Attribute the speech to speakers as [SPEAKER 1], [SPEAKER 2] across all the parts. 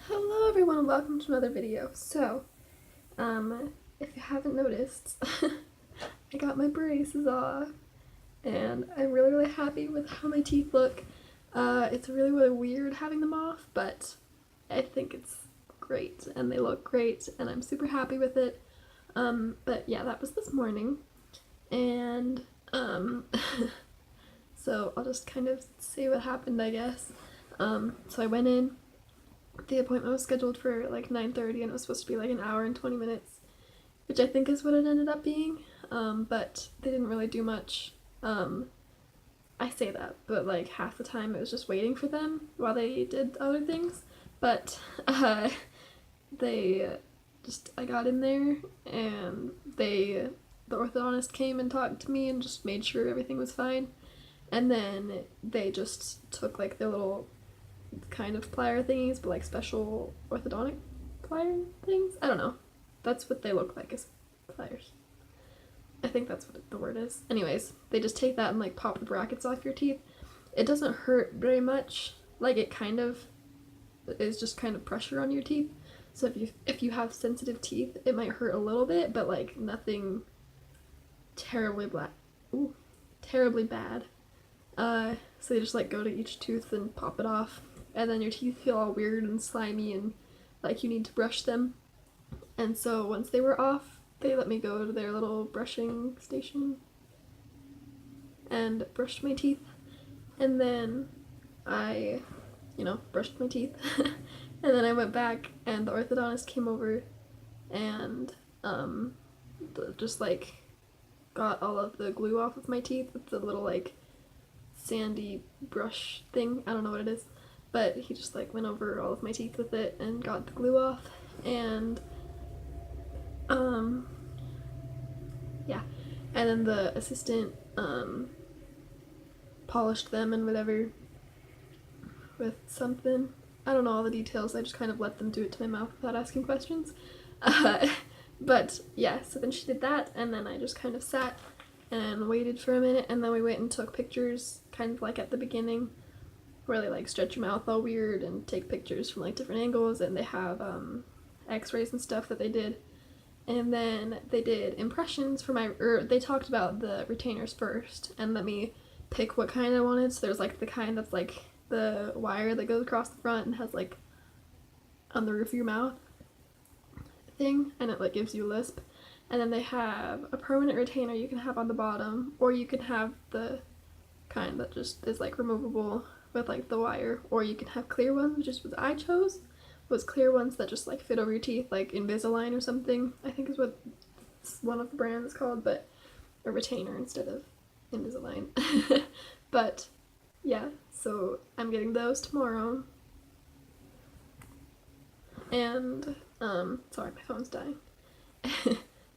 [SPEAKER 1] Hello everyone and welcome to another video. If you haven't noticed, I got my braces off and I'm really happy with how my teeth look. It's really weird having them off, but I think it's great and they look great and I'm super happy with it. But yeah, that was this morning and so I'll just kind of say what happened, I guess. So I went in. The appointment was scheduled for like 9:30 and it was supposed to be like an hour and 20 minutes, which I think is what it ended up being. But they didn't really do much. I say that, but like half the time it was just waiting for them while they did other things. But they I got in there and the orthodontist came and talked to me and just made sure everything was fine. And then they just took like their little kind of plier thingies, but like special orthodontic plier things. I don't know. That's what they look like, as pliers. I think that's what the word is. Anyways, they just take that and like pop the brackets off your teeth. It doesn't hurt very much. Like it kind of is just kind of pressure on your teeth. So if you have sensitive teeth, it might hurt a little bit, but like nothing terribly terribly bad. So they just like go to each tooth and pop it off, and then your teeth feel all weird and slimy and like you need to brush them. And so once they were off, they let me go to their little brushing station and brushed my teeth. And then I, brushed my teeth. And then I went back and the orthodontist came over and just like got all of the glue off of my teeth with the little like sandy brush thing. I don't know what it is, but he just like went over all of my teeth with it and got the glue off. And yeah, and then the assistant polished them and whatever with something. I don't know all the details. I just kind of let them do it to my mouth without asking questions. But yeah, so then she did that, and then I just kind of sat and waited for a minute, and then we went and took pictures, kind of like at the beginning, where they like stretch your mouth all weird and take pictures from like different angles, and they have x-rays and stuff that they did. And then they did impressions for they talked about the retainers first and let me pick what kind I wanted. So there's like the kind that's like the wire that goes across the front and has like on the roof of your mouth thing, and it like gives you a lisp. And then they have a permanent retainer you can have on the bottom, or you can have the kind that just is like removable with like the wire, or you can have clear ones, which is what I chose, was clear ones that just like fit over your teeth, like Invisalign or something, I think is what one of the brands is called, but a retainer instead of Invisalign. But yeah, so I'm getting those tomorrow. And sorry, my phone's dying.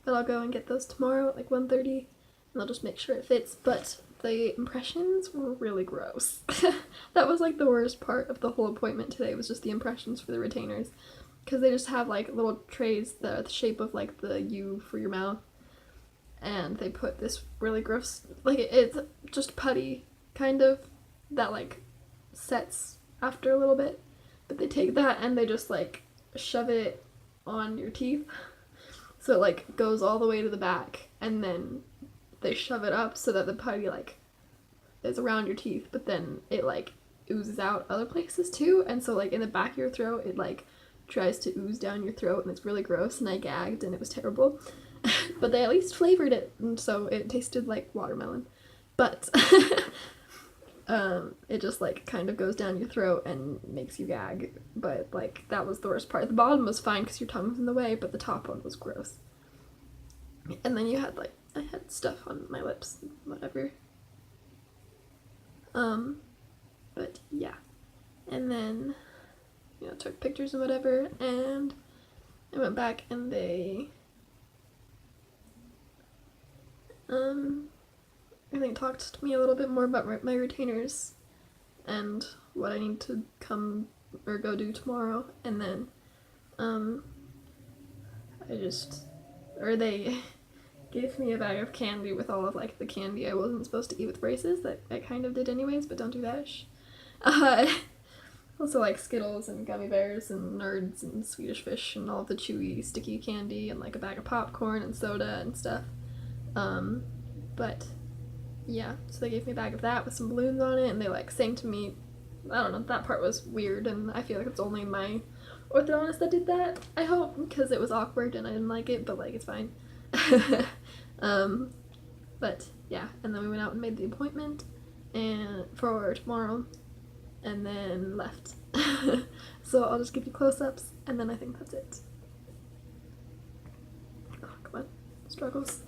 [SPEAKER 1] But I'll go and get those tomorrow at like 1:30, and I'll just make sure it fits. But the impressions were really gross. That was like the worst part of the whole appointment today, was just the impressions for the retainers, because they just have like little trays that are the shape of like the U for your mouth, and they put this really gross, like it's just putty kind of that like sets after a little bit, but they take that and they just like shove it on your teeth, so it like goes all the way to the back, and then they shove it up so that the putty like is around your teeth, but then it like oozes out other places too, and so like in the back of your throat it like tries to ooze down your throat, and it's really gross, and I gagged and it was terrible. But they at least flavored it, and so it tasted like watermelon, but it just like kind of goes down your throat and makes you gag. But like that was the worst part. The bottom was fine because your tongue was in the way, but the top one was gross. And then you had like, I had stuff on my lips, whatever. But yeah, and then took pictures and whatever, and I went back and they I think talked to me a little bit more about my retainers and what I need to come or go do tomorrow. And then they gave me a bag of candy with all of like the candy I wasn't supposed to eat with braces that I kind of did anyways, but don't do that. Also like Skittles and gummy bears and Nerds and Swedish Fish and all the chewy sticky candy and like a bag of popcorn and soda and stuff. Um, but yeah, so they gave me a bag of that with some balloons on it, and they like sang to me. I don't know, that part was weird, and I feel like it's only my orthodontist that did that, I hope, because it was awkward and I didn't like it, but like it's fine. um, but yeah, and then we went out and made the appointment and for tomorrow, and then left. So I'll just give you close-ups, and then I think that's it. Oh, come on, struggles.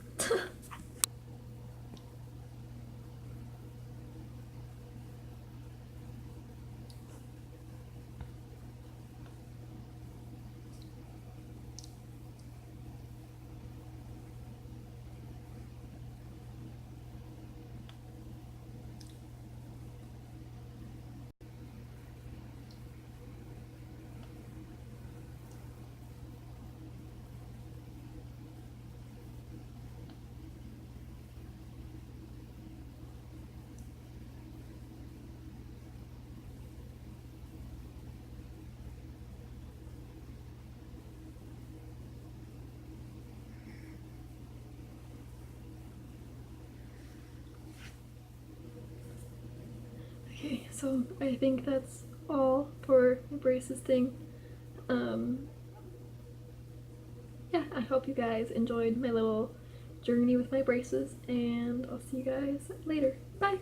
[SPEAKER 1] Okay, so I think that's all for the braces thing. Um, yeah, I hope you guys enjoyed my little journey with my braces, and I'll see you guys later. Bye!